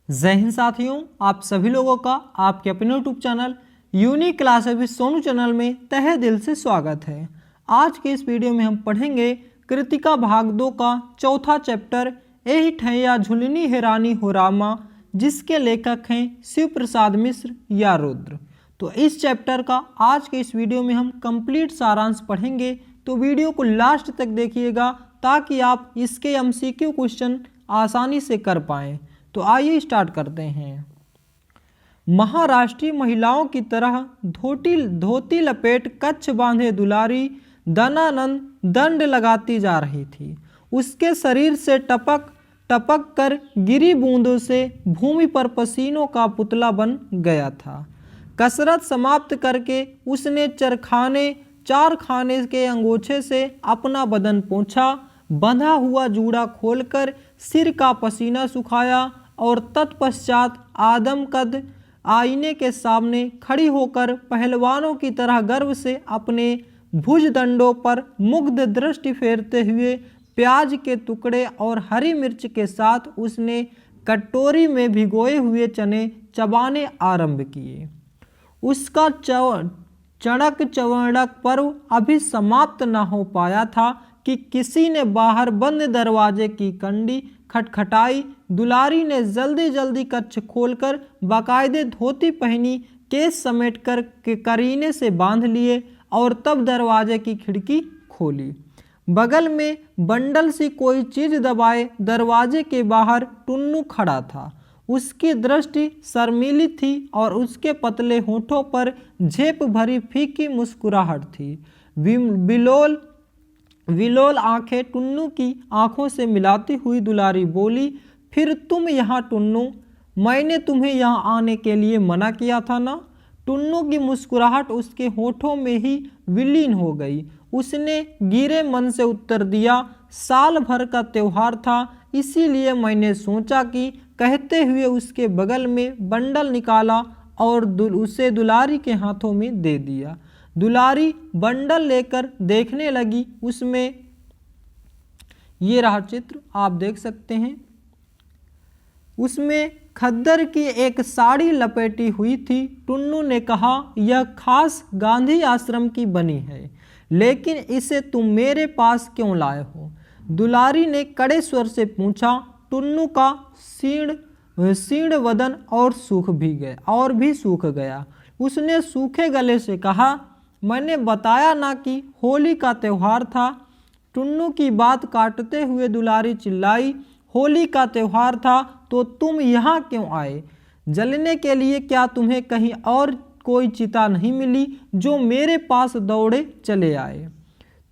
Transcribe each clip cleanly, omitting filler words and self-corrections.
जय हिंद साथियों, आप सभी लोगों का आपके अपने YouTube channel unique class with Sonu channel में तहे दिल से स्वागत है। आज के इस वीडियो में हम पढ़ेंगे कृतिका भाग 2 का चौथा चैप्टर एहि ठैया झुलनी हेरानी हो रामा, जिसके लेखक हैं शिव प्रसाद मिश्र या रुद्र। तो इस चैप्टर का आज के इस वीडियो में हम कंप्लीट सारांश पढ़ेंगे, तो वीडियो को लास्ट तक देखिएगा ताकि आप इसके एमसीक्यू क्वेश्चन आसानी से कर पाएँ। तो आइए स्टार्ट करते हैं। महाराष्ट्रीय महिलाओं की तरह धोती लपेट कच्छ बांधे दुलारी दनानंद दंड लगाती जा रही थी। उसके शरीर से टपक टपक कर गिरी बूंदों से भूमि पर पसीनों का पुतला बन गया था। कसरत समाप्त करके उसने चारखाने के अंगोछे से अपना बदन पोंछा, बंधा हुआ जूड़ा खोलकर सिर का पसीना सुखाया और तत्पश्चात आदमकद आईने के सामने खड़ी होकर पहलवानों की तरह गर्व से अपने भुजदंडों पर मुग्ध दृष्टि फेरते हुए प्याज के टुकड़े और हरी मिर्च के साथ उसने कटोरी में भिगोए हुए चने चबाने आरंभ किए। उसका चणक चवणक पर्व अभी समाप्त न हो पाया था कि किसी ने बाहर बंद दरवाजे की कंडी खटखटाई। दुलारी ने जल्दी जल्दी कच्छ खोलकर बाकायदे धोती पहनी, केस समेटकर करीने से बांध लिए और तब दरवाजे की खिड़की खोली। बगल में बंडल सी कोई चीज दबाए दरवाजे के बाहर टुन्नू खड़ा था। उसकी दृष्टि शर्मीली थी और उसके पतले होठों पर झेप भरी फीकी मुस्कुराहट थी। विलोल आंखें टुन्नू की आंखों से मिलाती हुई दुलारी बोली, फिर तुम यहाँ टुन्नू, मैंने तुम्हें यहाँ आने के लिए मना किया था ना। टुन्नू की मुस्कुराहट उसके होठों में ही विलीन हो गई। उसने गिरे मन से उत्तर दिया, साल भर का त्योहार था, इसीलिए मैंने सोचा कि, कहते हुए उसके बगल में बंडल निकाला और उसे दुलारी के हाथों में दे दिया। दुलारी बंडल लेकर देखने लगी। उसमें ये रहा चित्र, आप देख सकते हैं। उसमें खद्दर की एक साड़ी लपेटी हुई थी। टुन्नू ने कहा, यह खास गांधी आश्रम की बनी है, लेकिन इसे तुम मेरे पास क्यों लाए हो? दुलारी ने कड़े स्वर से पूछा। टुन्नू का सीण वदन और भी सूख गया। उसने सूखे गले से कहा, मैंने बताया ना कि होली का त्योहार था। टुन्नू की बात काटते हुए दुलारी चिल्लाई, होली का त्योहार था तो तुम यहाँ क्यों आए? जलने के लिए? क्या तुम्हें कहीं और कोई चिता नहीं मिली जो मेरे पास दौड़े चले आए?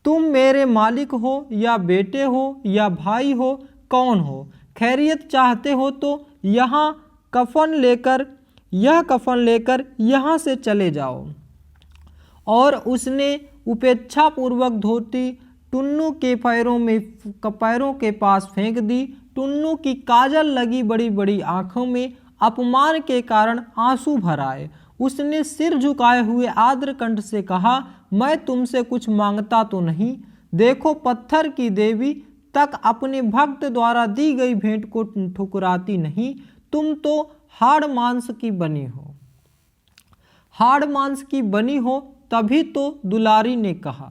तुम मेरे मालिक हो या बेटे हो या भाई हो, कौन हो? खैरियत चाहते हो तो यह कफन लेकर यहाँ से चले जाओ। और उसने उपेक्षापूर्वक धोती टुन्नू के पैरों के पास फेंक दी। टुन्नू की काजल लगी बड़ी बड़ी आंखों में अपमान के कारण आंसू भर आए। उसने सिर झुकाए हुए आर्द्र कंठ से कहा, मैं तुमसे कुछ मांगता तो नहीं। देखो, पत्थर की देवी तक अपने भक्त द्वारा दी गई भेंट को ठुकराती नहीं। तुम तो हाड़ मांस की बनी हो। तभी तो दुलारी ने कहा,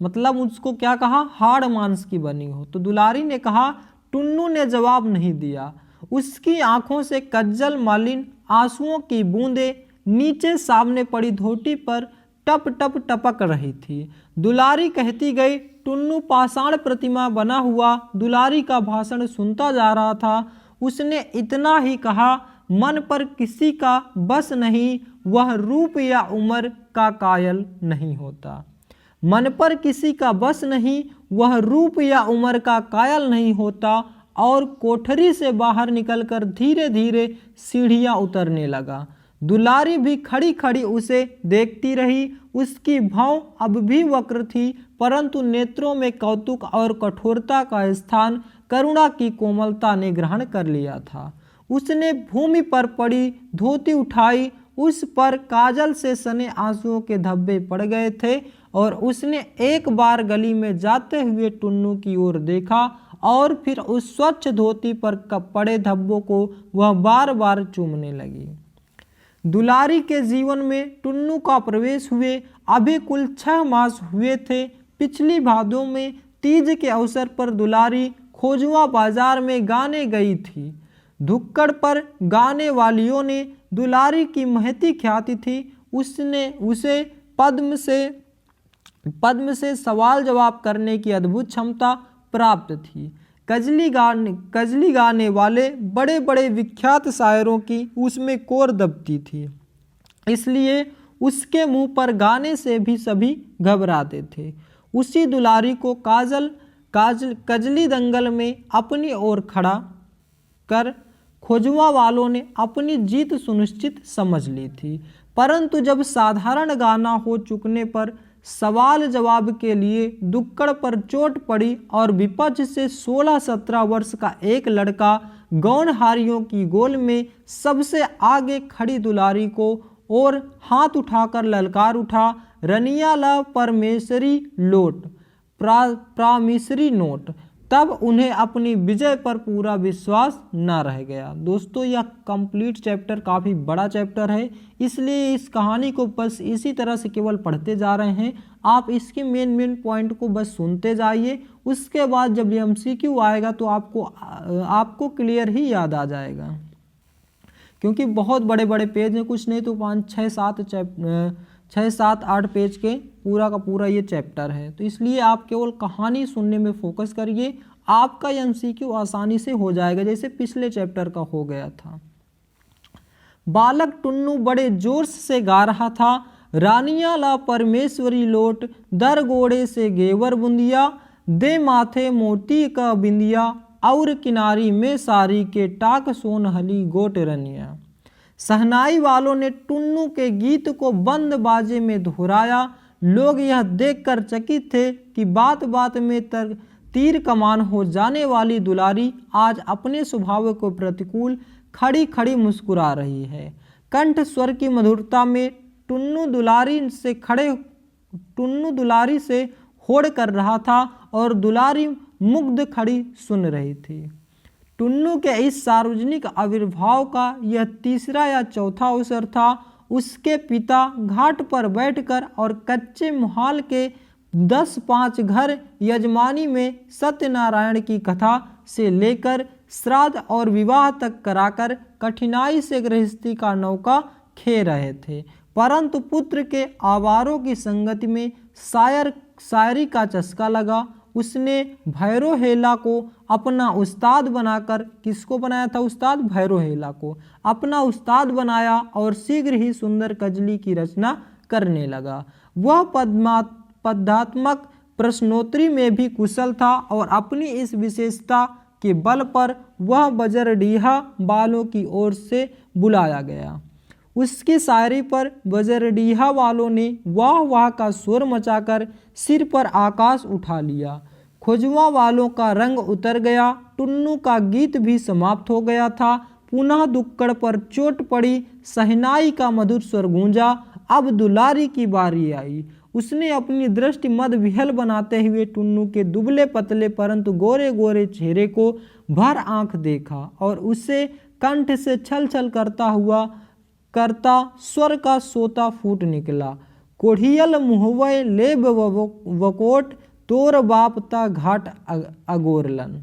मतलब उसको क्या कहा? हाड़ मांस की बनी हो। तो दुलारी ने कहा। टुन्नू ने जवाब नहीं दिया। उसकी आंखों से कज्जल मालिन आंसुओं की बूंदें नीचे सामने पड़ी धोती पर टप टप टपक रही थी। दुलारी कहती गई। टुन्नू पाषाण प्रतिमा बना हुआ दुलारी का भाषण सुनता जा रहा था। उसने इतना ही कहा, मन पर किसी का बस नहीं, वह रूप या उम्र का कायल नहीं होता। मन पर किसी का बस नहीं, वह रूप या उम्र का कायल नहीं होता। और कोठरी से बाहर निकलकर धीरे धीरे सीढ़ियां उतरने लगा। दुलारी भी खड़ी खड़ी उसे देखती रही। उसकी भौं अब भी वक्र थी, परंतु नेत्रों में कौतुक और कठोरता का स्थान करुणा की कोमलता ने ग्रहण कर लिया था। उसने भूमि पर पड़ी धोती उठाई। उस पर काजल से सने आंसुओं के धब्बे पड़ गए थे और उसने एक बार गली में जाते हुए टुन्नू की ओर देखा और फिर उस स्वच्छ धोती पर पड़े धब्बों को वह बार बार चूमने लगी। दुलारी के जीवन में टुन्नू का प्रवेश हुए अभी कुल 6 मास हुए थे। पिछली भादों में तीज के अवसर पर दुलारी खोजवा बाजार में गाने गई थी। धुक्कड़ पर गाने वालियों ने दुलारी की महती ख्याति थी। उसने उसे पद्म से सवाल जवाब करने की अद्भुत क्षमता प्राप्त थी। कजली गाने वाले बड़े बड़े विख्यात शायरों की उसमें कोर दबती थी, इसलिए उसके मुंह पर गाने से भी सभी घबराते थे। उसी दुलारी को कजली दंगल में अपनी ओर खड़ा कर खोजवा वालों ने अपनी जीत सुनिश्चित समझ ली थी। परंतु जब साधारण गाना हो चुकने पर सवाल जवाब के लिए दुक्कड़ पर चोट पड़ी और विपक्ष से 16-17 वर्ष का एक लड़का गौनहारियों की गोल में सबसे आगे खड़ी दुलारी को और हाथ उठाकर ललकार उठा, रनिया ला परमेश्वरी लोट प्रामिसरी नोट। तब उन्हें अपनी विजय पर पूरा विश्वास न रह गया। दोस्तों, यह कंप्लीट चैप्टर काफ़ी बड़ा चैप्टर है, इसलिए इस कहानी को बस इसी तरह से केवल पढ़ते जा रहे हैं। आप इसके मेन पॉइंट को बस सुनते जाइए, उसके बाद जब MCQ आएगा तो आपको क्लियर ही याद आ जाएगा, क्योंकि बहुत बड़े बड़े पेज हैं, कुछ नहीं तो 5, 6, 7, 8 पेज के पूरा का पूरा ये चैप्टर है। तो इसलिए आप केवल कहानी सुनने में फोकस करिए, आपका MCQ आसानी से हो जाएगा, जैसे पिछले चैप्टर का हो गया था। बालक टुन्नू बड़े जोर से गा रहा था, रानिया ला परमेश्वरी लोट, दर गोड़े से गेवर बुंदिया, दे माथे मोती का बिंदिया, और किनारी में सारी के टाक सोनहली गोट रनिया। सहनाई वालों ने टुन्नू के गीत को बंद बाजे में दोहराया। लोग यह देखकर चकित थे कि बात बात में तीर कमान हो जाने वाली दुलारी आज अपने स्वभाव को प्रतिकूल खड़ी खड़ी मुस्कुरा रही है। कंठ स्वर की मधुरता में टुन्नू दुलारी से होड़ कर रहा था और दुलारी मुग्ध खड़ी सुन रही थी। टुन्नू के इस सार्वजनिक आविर्भाव का यह तीसरा या चौथा अवसर था। उसके पिता घाट पर बैठकर और कच्चे मुहाल के 10-5 घर यजमानी में सत्यनारायण की कथा से लेकर श्राद्ध और विवाह तक कराकर कठिनाई से गृहस्थी का नौका खे रहे थे। परंतु पुत्र के आवारों की संगति में शायरी का चस्का लगा। उसने भैरो हेला को अपना उस्ताद बनाकर, किसको बनाया था उस्ताद? भैरो हेला को अपना उस्ताद बनाया और शीघ्र ही सुंदर कजली की रचना करने लगा। वह पदात्मक प्रश्नोत्तरी में भी कुशल था और अपनी इस विशेषता के बल पर वह बजरडीहा वालों की ओर से बुलाया गया। उसकी शायरी पर बजरडीहा वालों ने वाह वाह का शोर मचाकर सिर पर आकाश उठा लिया। खोजवा वालों का रंग उतर गया। टुन्नू का गीत भी समाप्त हो गया था। पुनः दुक्कड़ पर चोट पड़ी। सहनाई का मधुर स्वर गूंजा। अब दुलारी की बारी आई। उसने अपनी दृष्टि मद विहल बनाते हुए टुन्नू के दुबले पतले परंतु गोरे गोरे चेहरे को भर आंख देखा और उसे कंठ से छल छल करता स्वर का सोता फूट निकला। कोढ़ियल मुहवय लेब वकोट, तोर बाप ता घाट अगोरलन।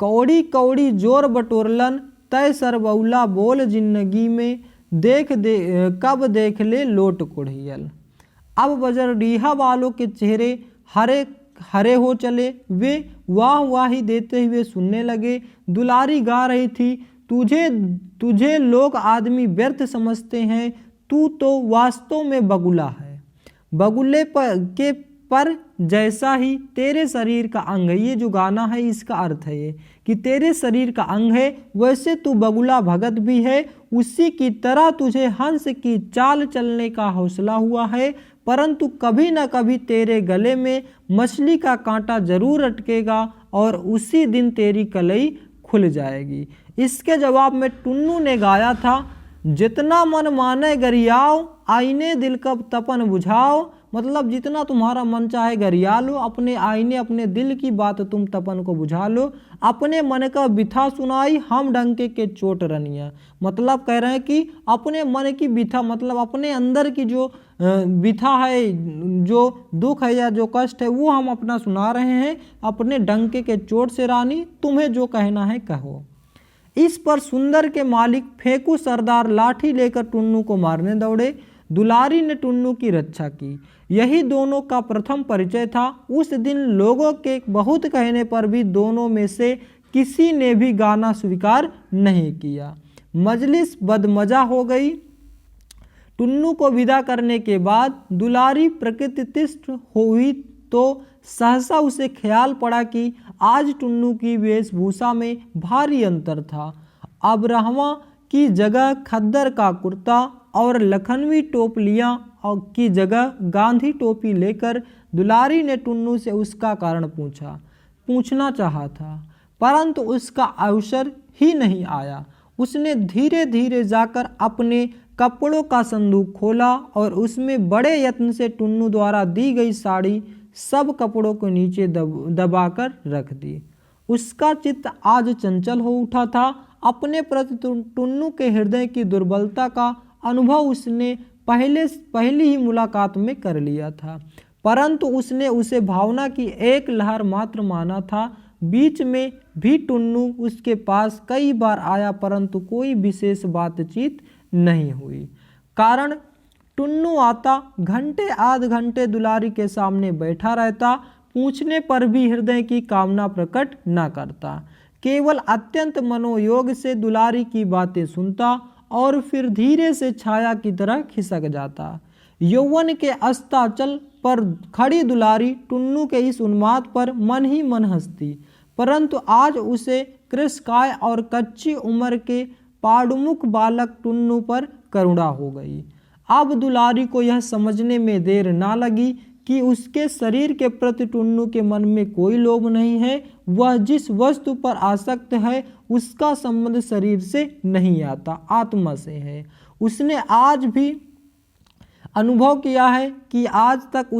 कौड़ी कौड़ी जोर बटोरलन, तय सरबौला बोल जिंदगी में, कब देख ले लोट कोढ़ियल। अब बजरडीहा वालों के चेहरे हरे हो चले। वे वाह वाही देते हुए सुनने लगे। दुलारी गा रही थी, तुझे लोग आदमी व्यर्थ समझते हैं, तू तो वास्तव में बगुला है। बगुले पर जैसा ही तेरे शरीर का अंग है। ये जो गाना है इसका अर्थ है ये कि तेरे शरीर का अंग है, वैसे तू बगुला भगत भी है। उसी की तरह तुझे हंस की चाल चलने का हौसला हुआ है, परंतु कभी न कभी तेरे गले में मछली का कांटा जरूर अटकेगा और उसी दिन तेरी कलई खुल जाएगी। इसके जवाब में टुन्नू ने गाया था, जितना मन माने गरियाओ, आईने दिल कब तपन बुझाओ, मतलब जितना तुम्हारा मन चाहे गरिया लो, अपने आईने अपने दिल की बात तुम तपन को बुझा लो, अपने मन का बिथा सुनाई हम डंके के चोट रनिया। मतलब कह रहे हैं कि अपने मन की बिथा, मतलब अपने अंदर की जो बिथा है, जो दुख है या जो कष्ट है, वो हम अपना सुना रहे हैं अपने डंके के चोट से रानी, तुम्हें जो कहना है कहो। इस पर सुंदर के मालिक फेंकू सरदार लाठी लेकर टुन्नू को मारने दौड़े। दुलारी ने टुन्नू की रक्षा की। यही दोनों का प्रथम परिचय था। उस दिन लोगों के बहुत कहने पर भी दोनों में से किसी ने भी गाना स्वीकार नहीं किया। मजलिस बदमजा हो गई। टुन्नू को विदा करने के बाद दुलारी प्रकृतिस्थ हुई तो सहसा उसे ख्याल पड़ा कि आज टुन्नू की वेशभूषा में भारी अंतर था। अब रहवा की जगह खद्दर का कुर्ता और लखनवी टोपलियाँ की जगह गांधी टोपी लेकर दुलारी ने टुन्नू से उसका कारण पूछना चाहा था, परंतु उसका अवसर ही नहीं आया। उसने धीरे धीरे जाकर अपने कपड़ों का संदूक खोला और उसमें बड़े यत्न से टुन्नू द्वारा दी गई साड़ी सब कपड़ों को नीचे दबाकर रख दी। उसका चित्त आज चंचल हो उठा था। अपने प्रति टुन्नू के हृदय की दुर्बलता का अनुभव उसने पहली ही मुलाकात में कर लिया था, परंतु उसने उसे भावना की एक लहर मात्र माना था। बीच में भी टुन्नू उसके पास कई बार आया, परंतु कोई विशेष बातचीत नहीं हुई। कारण टुन्नू आता, घंटे आध घंटे दुलारी के सामने बैठा रहता, पूछने पर भी हृदय की कामना प्रकट न करता, केवल अत्यंत मनोयोग से दुलारी की बातें सुनता और फिर धीरे से छाया की तरह खिसक जाता। यौवन के अस्ताचल पर खड़ी दुलारी टुन्नू के इस उन्माद पर मन ही मन हंसती, परंतु आज उसे कृशकाय और कच्ची उम्र के पाड़ुमुख बालक टुन्नू पर करुणा हो गई। अब दुलारी को यह समझने में देर ना लगी कि उसके शरीर के प्रति टुन्नू के मन में कोई लोभ नहीं है। वह जिस वस्तु पर आसक्त है उसका संबंध शरीर से नहीं आता, आत्मा से है। उसने आज भी अनुभव किया है कि आज तक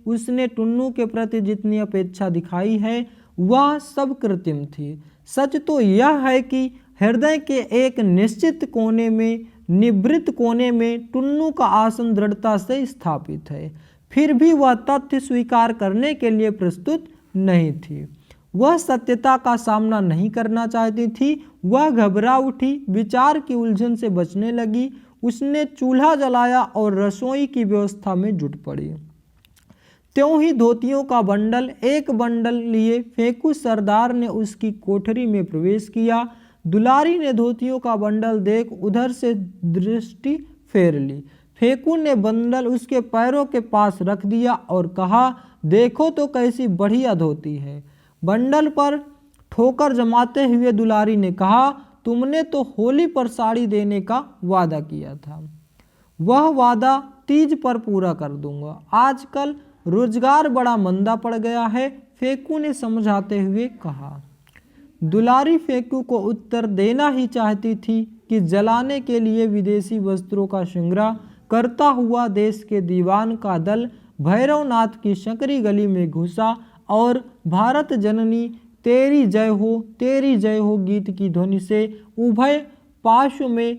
उसने टुन्नू के प्रति जितनी अपेक्षा दिखाई है वह सब कृत्रिम थी। सच तो यह है कि हृदय के एक निश्चित कोने में, निवृत्त कोने में टुन्नू का आसन दृढ़ता से स्थापित है। फिर भी वह तथ्य स्वीकार करने के लिए प्रस्तुत नहीं थी। वह सत्यता का सामना नहीं करना चाहती थी। वह घबरा उठी, विचार की उलझन से बचने लगी। उसने चूल्हा जलाया और रसोई की व्यवस्था में जुट पड़ी। त्यों ही धोतियों का बंडल एक बंडल लिए फेंकू सरदार ने उसकी कोठरी में प्रवेश किया। दुलारी ने धोतियों का बंडल देख उधर से दृष्टि फेर ली। फेंकू ने बंडल उसके पैरों के पास रख दिया और कहा, देखो तो कैसी बढ़िया धोती है। बंडल पर ठोकर जमाते हुए दुलारी ने कहा, तुमने तो होली पर साड़ी देने का वादा किया था। वह वादा तीज पर पूरा कर दूंगा। आजकल रोजगार बड़ा मंदा पड़ गया है, फेंकू ने समझाते हुए कहा। दुलारी फेंकू को उत्तर देना ही चाहती थी कि जलाने के लिए विदेशी वस्त्रों का संग्रह करता हुआ देश के दीवान का दल भैरवनाथ की सकरी गली में घुसा और भारत जननी तेरी जय हो गीत की ध्वनि से उभय पार्श्व में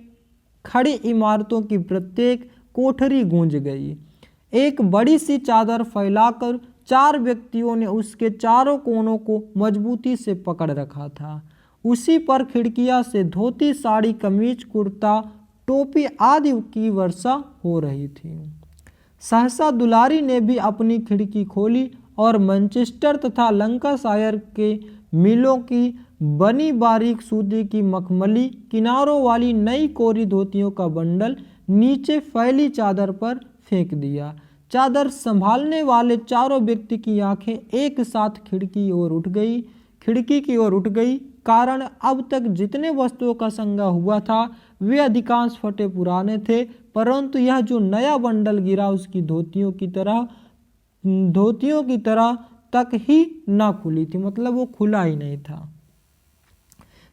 खड़ी इमारतों की प्रत्येक कोठरी गूंज गई। एक बड़ी सी चादर फैलाकर 4 व्यक्तियों ने उसके चारों कोनों को मजबूती से पकड़ रखा था। उसी पर खिड़कियां से धोती, साड़ी, कमीज, कुर्ता, टोपी आदि की वर्षा हो रही थी। सहसा दुलारी ने भी अपनी खिड़की खोली और मैनचेस्टर तथा लंकाशायर के मिलों की बनी बारीक सूती की मखमली किनारों वाली नई कोरी धोतियों का बंडल नीचे फैली चादर पर फेंक दिया। चादर संभालने वाले चारों व्यक्ति की आंखें एक साथ खिड़की की ओर उठ गई। कारण अब तक जितने वस्तुओं का संग्रह हुआ था वे अधिकांश फटे पुराने थे, परंतु यह जो नया बंडल गिरा उसकी धोतियों की तरह तक ही ना खुली थी, मतलब वो खुला ही नहीं था।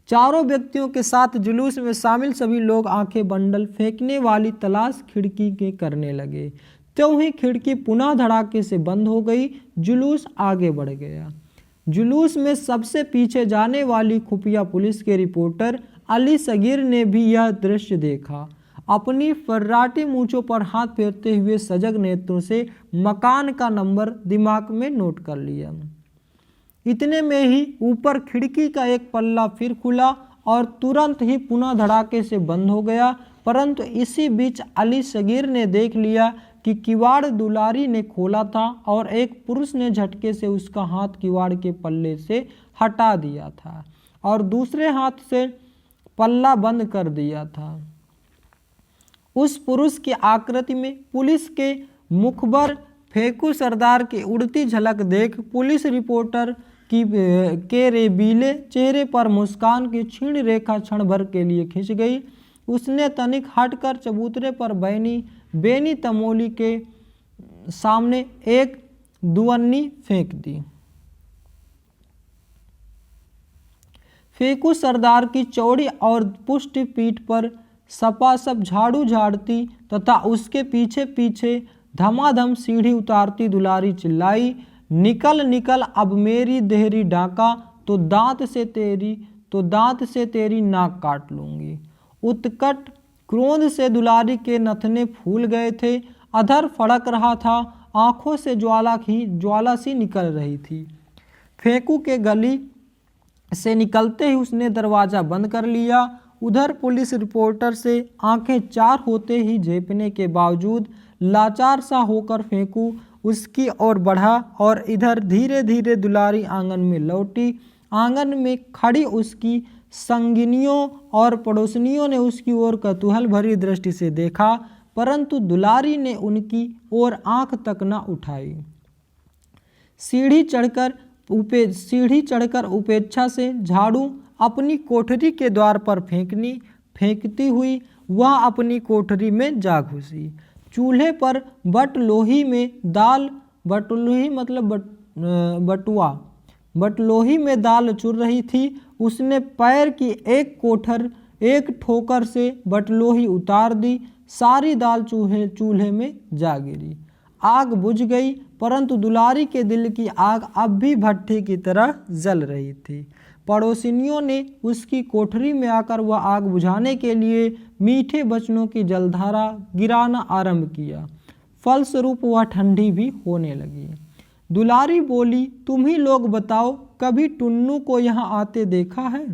चारों व्यक्तियों के साथ जुलूस में शामिल सभी लोग आंखें बंडल फेंकने वाली तलाश खिड़की के करने लगे। त्यों ही खिड़की पुनः धड़ाके से बंद हो गई। जुलूस आगे बढ़ गया। जुलूस में सबसे पीछे जाने वाली खुफिया पुलिस के रिपोर्टर अली सगीर ने भी यह दृश्य देखा। अपनी फर्राटी मूंछों पर हाथ फेरते हुए सजग नेत्रों से मकान का नंबर दिमाग में नोट कर लिया। इतने में ही ऊपर खिड़की का एक पल्ला फिर खुला और तुरंत ही पुनः धड़ाके से बंद हो गया। परंतु इसी बीच अली सगीर ने देख लिया कि किवाड़ दुलारी ने खोला था और एक पुरुष ने झटके से उसका हाथ किवाड़ के पल्ले से हटा दिया था और दूसरे हाथ से पल्ला बंद कर दिया था। उस पुरुष की आकृति में पुलिस के मुखबर फेकू सरदार की उड़ती झलक देख पुलिस रिपोर्टर के रेबीले चेहरे पर मुस्कान की क्षीण रेखा क्षण भर के लिए खिंच गई। उसने तनिक हटकर चबूतरे पर बेनी तमोली के सामने एक दुअन्नी फेंक दी। फेकू सरदार की चौड़ी और पुष्ट पीठ पर सपासप झाड़ू झाड़ती तथा उसके पीछे पीछे धमाधम सीढ़ी उतारती दुलारी चिल्लाई, निकल निकल अब मेरी देहरी डाका, तो दांत से तेरी नाक काट लूंगी। उत्कट क्रोध से दुलारी के नथने फूल गए थे, अधर फड़क रहा था, आंखों से ज्वाला सी निकल रही थी। फेकू के गली से निकलते ही उसने दरवाजा बंद कर लिया। उधर पुलिस रिपोर्टर से आंखें चार होते ही झेपने के बावजूद लाचार सा होकर फेकू उसकी ओर बढ़ा और इधर धीरे धीरे दुलारी आंगन में लौटी। आंगन में खड़ी उसकी संगिनियों और पड़ोसनियों ने उसकी ओर कौतूहल भरी दृष्टि से देखा, परंतु दुलारी ने उनकी ओर आंख तक न उठाई। सीढ़ी चढ़कर उपेक्षा से झाड़ू अपनी कोठरी के द्वार पर फेंकती हुई वह अपनी कोठरी में जा घुसी। चूल्हे पर बटलोही में दाल बटलोही में दाल चुर रही थी। उसने पैर की एक ठोकर से बटलोही उतार दी। सारी दाल चूल्हे में जा गिरी। आग बुझ गई, परंतु दुलारी के दिल की आग अब भी भट्ठी की तरह जल रही थी। पड़ोसिनियों ने उसकी कोठरी में आकर वह आग बुझाने के लिए मीठे वचनों की जलधारा गिराना आरंभ किया। फलस्वरूप वह ठंडी भी होने लगी। दुलारी बोली, तुम ही लोग बताओ, कभी टुन्नू को यहाँ आते देखा है?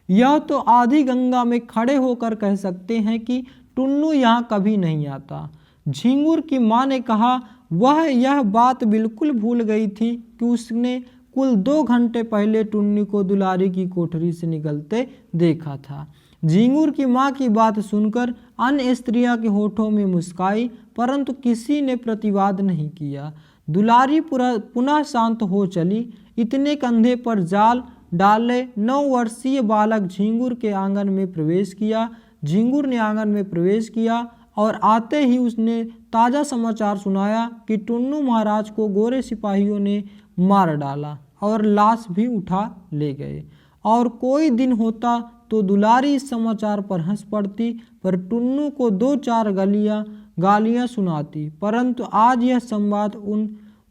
यह तो आधी गंगा में खड़े होकर कह सकते हैं कि टुन्नू यहाँ कभी नहीं आता। झिंगुर की माँ ने कहा, वह यह बात बिल्कुल भूल गई थी कि उसने कुल 2 घंटे पहले टुन्नी को दुलारी की कोठरी से निकलते देखा था। झिंगुर की माँ की बात सुनकर अन्य स्त्रियां के होठों में मुस्काई, परंतु किसी ने प्रतिवाद नहीं किया। दुलारी पुनः शांत हो चली। इतने कंधे पर जाल डाले 9 वर्षीय बालक झिंगुर के आंगन में प्रवेश किया। झिंगुर ने आंगन में प्रवेश किया और आते ही उसने ताज़ा समाचार सुनाया कि टुन्नू महाराज को गोरे सिपाहियों ने मार डाला और लाश भी उठा ले गए। और कोई दिन होता तो दुलारी इस समाचार पर हंस पड़ती, पर टुन्नू को 2-4 गालियां सुनाती। परंतु आज यह संवाद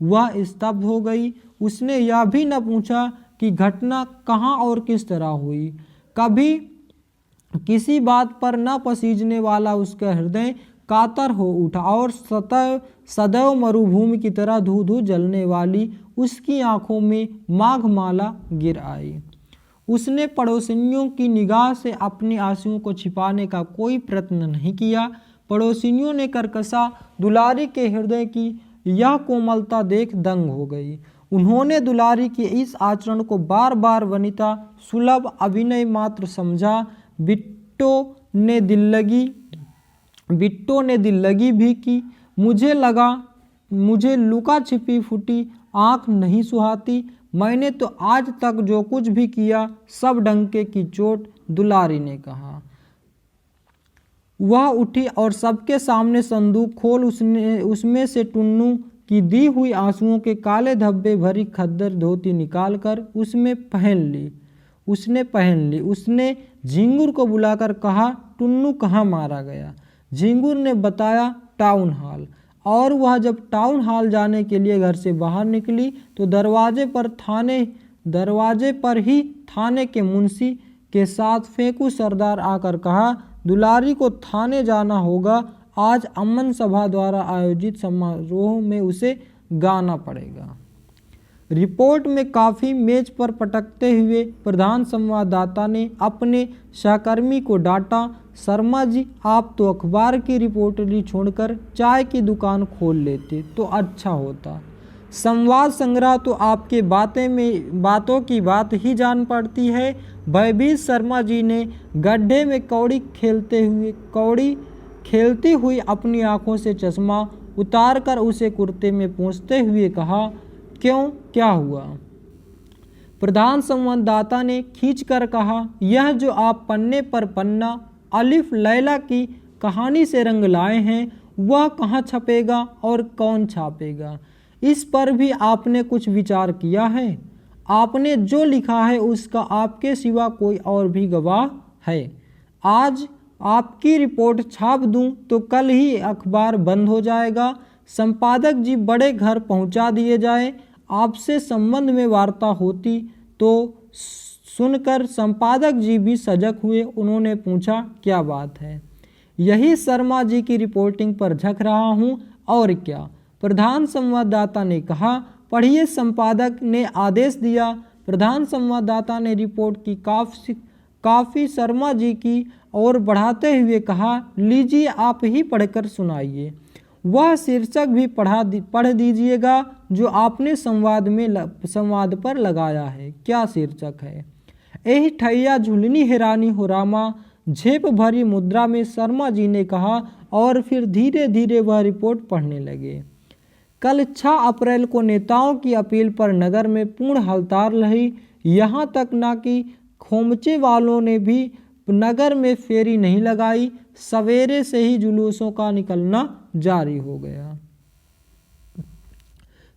वह स्तब्ध हो गई। उसने यह भी न पूछा कि घटना कहाँ और किस तरह हुई। कभी किसी बात पर न पसीजने वाला उसका हृदय कातर हो उठा और सदैव मरुभूमि की तरह धू धू जलने वाली उसकी आंखों में माघमाला गिर आई। उसने पड़ोसिनियों की निगाह से अपनी आंसुओं को छिपाने का कोई प्रयत्न नहीं किया। पड़ोसिनियों ने करकसा दुलारी के हृदय की यह कोमलता देख दंग हो गई। उन्होंने दुलारी के इस आचरण को बार बार वनिता सुलभ अभिनय मात्र समझा। बिट्टो ने दिल लगी भी की। मुझे लगा मुझे लुका छिपी फूटी आँख नहीं सुहाती। मैंने तो आज तक जो कुछ भी किया सब डंके की चोट, दुलारी ने कहा। वह उठी और सबके सामने संदूक खोल उसमें से टुन्नू की दी हुई आंसुओं के काले धब्बे भरी खद्दर धोती निकालकर उसने पहन ली। उसने झिंगुर को बुलाकर कहा, टुन्नू कहाँ मारा गया? झिंगुर ने बताया, टाउन हॉल। और वह जब टाउन हॉल जाने के लिए घर से बाहर निकली तो दरवाजे पर ही थाने के मुंशी के साथ फेंकू सरदार आकर कहा, दुलारी को थाने जाना होगा, आज अमन सभा द्वारा आयोजित समारोह में उसे गाना पड़ेगा। रिपोर्ट में काफ़ी मेज पर पटकते हुए प्रधान संवाददाता ने अपने सहकर्मी को डांटा, शर्मा जी आप तो अखबार की रिपोर्टरी छोड़कर चाय की दुकान खोल लेते तो अच्छा होता। संवाद संग्रह तो आपके बातों की बात ही जान पड़ती है। भयभीत शर्मा जी ने गड्ढे में कौड़ी खेलती हुई अपनी आंखों से चश्मा उतारकर उसे कुर्ते में पोंछते हुए कहा, क्यों, क्या हुआ? प्रधान संवाददाता ने खींचकर कहा, यह जो आप पन्ने पर पन्ना अलिफ लैला की कहानी से रंग लाए हैं वह कहाँ छपेगा और कौन छापेगा? इस पर भी आपने कुछ विचार किया है? आपने जो लिखा है उसका आपके सिवा कोई और भी गवाह है। आज आपकी रिपोर्ट छाप दूं तो कल ही अखबार बंद हो जाएगा। संपादक जी बड़े घर पहुंचा दिए जाए। आपसे संबंध में वार्ता होती तो सुनकर संपादक जी भी सजग हुए। उन्होंने पूछा, क्या बात है? यही शर्मा जी की रिपोर्टिंग पर झक रहा हूँ, और क्या? प्रधान संवाददाता ने कहा। पढ़िए, संपादक ने आदेश दिया। प्रधान संवाददाता ने रिपोर्ट की काफ़ी शर्मा जी की ओर बढ़ाते हुए कहा, लीजिए आप ही पढ़कर सुनाइए। वह शीर्षक भी पढ़ दीजिएगा जो आपने संवाद पर लगाया है। क्या शीर्षक है? एही ठैया झुलनी हैरानी हो रामा, झेप भरी मुद्रा में शर्मा जी ने कहा, और फिर धीरे धीरे वह रिपोर्ट पढ़ने लगे। कल 6 अप्रैल को नेताओं की अपील पर नगर में पूर्ण हड़ताल रही। यहाँ तक न कि खोमचे वालों ने भी नगर में फेरी नहीं लगाई। सवेरे से ही जुलूसों का निकलना जारी हो गया,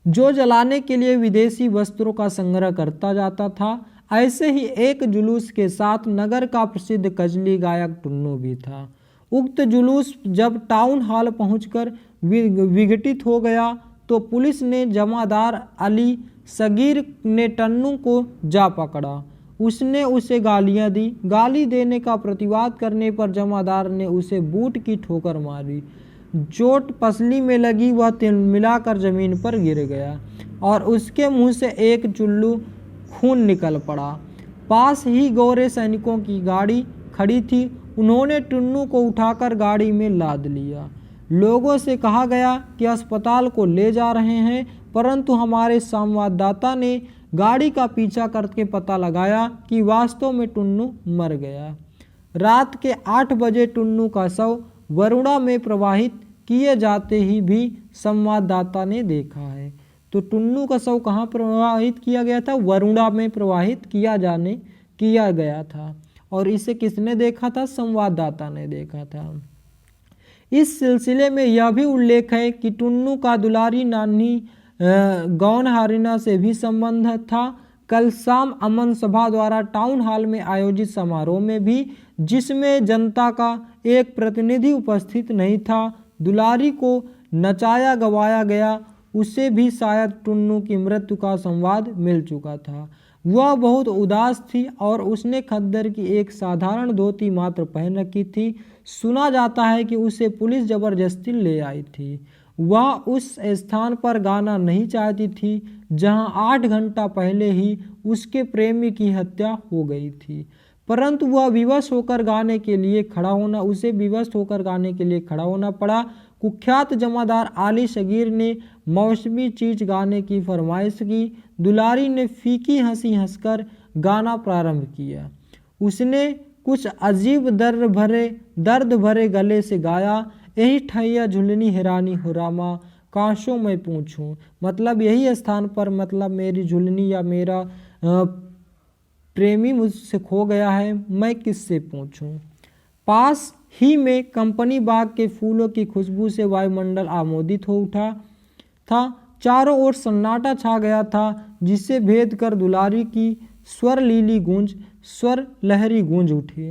जो जलाने के लिए विदेशी वस्त्रों का संग्रह करता जाता था। ऐसे ही एक जुलूस के साथ नगर का प्रसिद्ध कजली गायक टुन्नू भी था। उक्त जुलूस जब टाउन हॉल पहुंचकर विघटित हो गया तो पुलिस ने जमादार अली सगीर ने टन्नू को जा पकड़ा। उसने उसे गालियां दी। गाली देने का प्रतिवाद करने पर जमादार ने उसे बूट की ठोकर मारी। चोट पसली में लगी, वह तिलमिलाकर जमीन पर गिर गया और उसके मुंह से एक चुल्लू खून निकल पड़ा। पास ही गोरे सैनिकों की गाड़ी खड़ी थी। उन्होंने टुन्नू को उठाकर गाड़ी में लाद लिया। लोगों से कहा गया कि अस्पताल को ले जा रहे हैं, परंतु हमारे संवाददाता ने गाड़ी का पीछा करके पता लगाया कि वास्तव में टुन्नू मर गया। रात के 8 बजे टुन्नू का शव वरुणा में प्रवाहित किए जाते ही भी संवाददाता ने देखा है। तो टुन्नू का शव कहाँ प्रवाहित किया गया था? वरुणा में प्रवाहित किया गया था। और इसे किसने देखा था? संवाददाता ने देखा था। इस सिलसिले में यह भी उल्लेख है कि टुन्नू का दुलारी नानी गौनहारिना से भी संबंध था। कल शाम अमन सभा द्वारा टाउन हॉल में आयोजित समारोह में भी, जिसमें जनता का एक प्रतिनिधि उपस्थित नहीं था, दुलारी को नचाया गवाया गया। उसे भी शायद टुन्नू की मृत्यु का संवाद मिल चुका था। वह बहुत उदास थी और उसने खद्दर की एक साधारण धोती मात्र पहन रखी थी। सुना जाता है कि उसे पुलिस जबरदस्ती ले आई थी। वह उस स्थान पर गाना नहीं चाहती थी जहां 8 घंटा पहले ही उसके प्रेमी की हत्या हो गई थी, परंतु उसे विवश होकर गाने के लिए खड़ा होना पड़ा। कुख्यात जमादार आली सगीर ने मौसमी चीज गाने की फरमाइश की। दुलारी ने फीकी हंसी हंसकर गाना प्रारंभ किया। उसने कुछ अजीब दर्द भरे गले से गाया, यही ठैया झुलनी हैरानी हो रामा, काशों मैं पूछूं। मतलब यही स्थान पर, मतलब मेरी झुलनी या मेरा प्रेमी मुझसे खो गया है, मैं किससे पूछूं। पास ही में कंपनी बाग के फूलों की खुशबू से वायुमंडल आमोदित हो उठा था। चारों ओर सन्नाटा छा गया था, जिसे भेद कर दुलारी की स्वर लहरी गूंज उठी।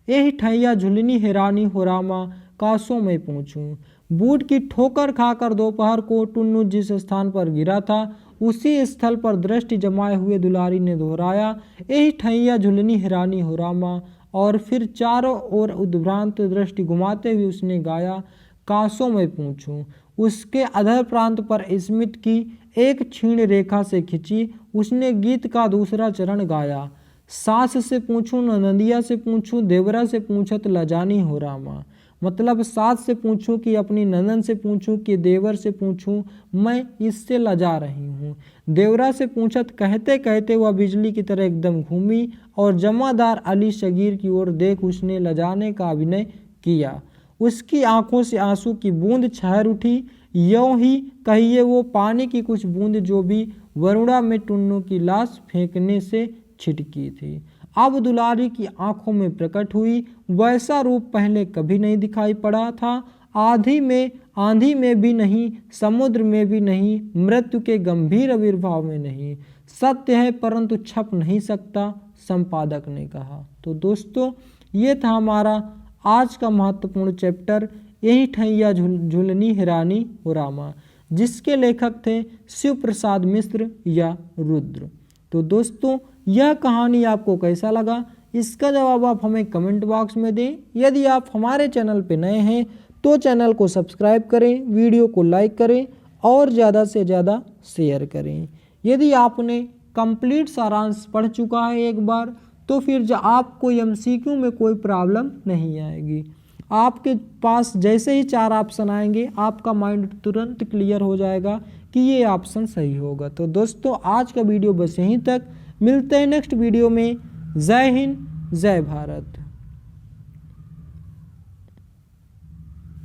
यही ठैया झुलनी हैरानी हो रामा, काशों में पूछूं। बूट की ठोकर खाकर दोपहर को टुन्नू जिस स्थान पर गिरा था उसी स्थल पर दृष्टि जमाए हुए दुलारी ने दोहराया, यही ठैया झुलनी हिरानी हो रामा। और फिर चारों ओर उद्भ्रांत दृष्टि घुमाते हुए उसने गाया, कासों में पूछूं। उसके अधर प्रांत पर स्मित की एक क्षीण रेखा से खिंची उसने गीत का दूसरा चरण गाया, सास से पूछूं न नंदिया से पूछूं, देवरा से पूछत लजानी हो रामा। मतलब सास से पूछूं कि अपनी ननन से पूछूं कि देवर से पूछूं, मैं इससे लजा रही हूँ। देवरा से पूछत कहते कहते वह बिजली की तरह एकदम घूमी और जमादार अली शगीर की ओर देख उसने लजाने का अभिनय किया। उसकी आंखों से आंसू की बूंद छहर उठी, यों ही कहिए वो पानी की कुछ बूंद जो भी वरुणा में टुन्नू की लाश फेंकने से छिटकी थी, अब दुलारी की आंखों में प्रकट हुई। वैसा रूप पहले कभी नहीं दिखाई पड़ा था, आंधी में भी नहीं, समुद्र में भी नहीं, मृत्यु के गंभीर आविर्भाव में नहीं। सत्य है परंतु छप नहीं सकता, संपादक ने कहा। तो दोस्तों ये था हमारा आज का महत्वपूर्ण चैप्टर, यही ठैया झुलनी हिरानी हो रामा, जिसके लेखक थे शिव प्रसाद मिश्र या रुद्र। तो दोस्तों यह कहानी आपको कैसा लगा, इसका जवाब आप हमें कमेंट बॉक्स में दें। यदि आप हमारे चैनल पर नए हैं तो चैनल को सब्सक्राइब करें, वीडियो को लाइक करें और ज़्यादा से ज़्यादा शेयर करें। यदि आपने कंप्लीट सारांश पढ़ चुका है एक बार तो फिर आपको MCQ में कोई प्रॉब्लम नहीं आएगी। आपके पास जैसे ही 4 ऑप्शन आएंगे आपका माइंड तुरंत क्लियर हो जाएगा कि ये ऑप्शन सही होगा। तो दोस्तों आज का वीडियो बस यहीं तक, मिलते हैं नेक्स्ट वीडियो में। जय हिंद, जय भारत।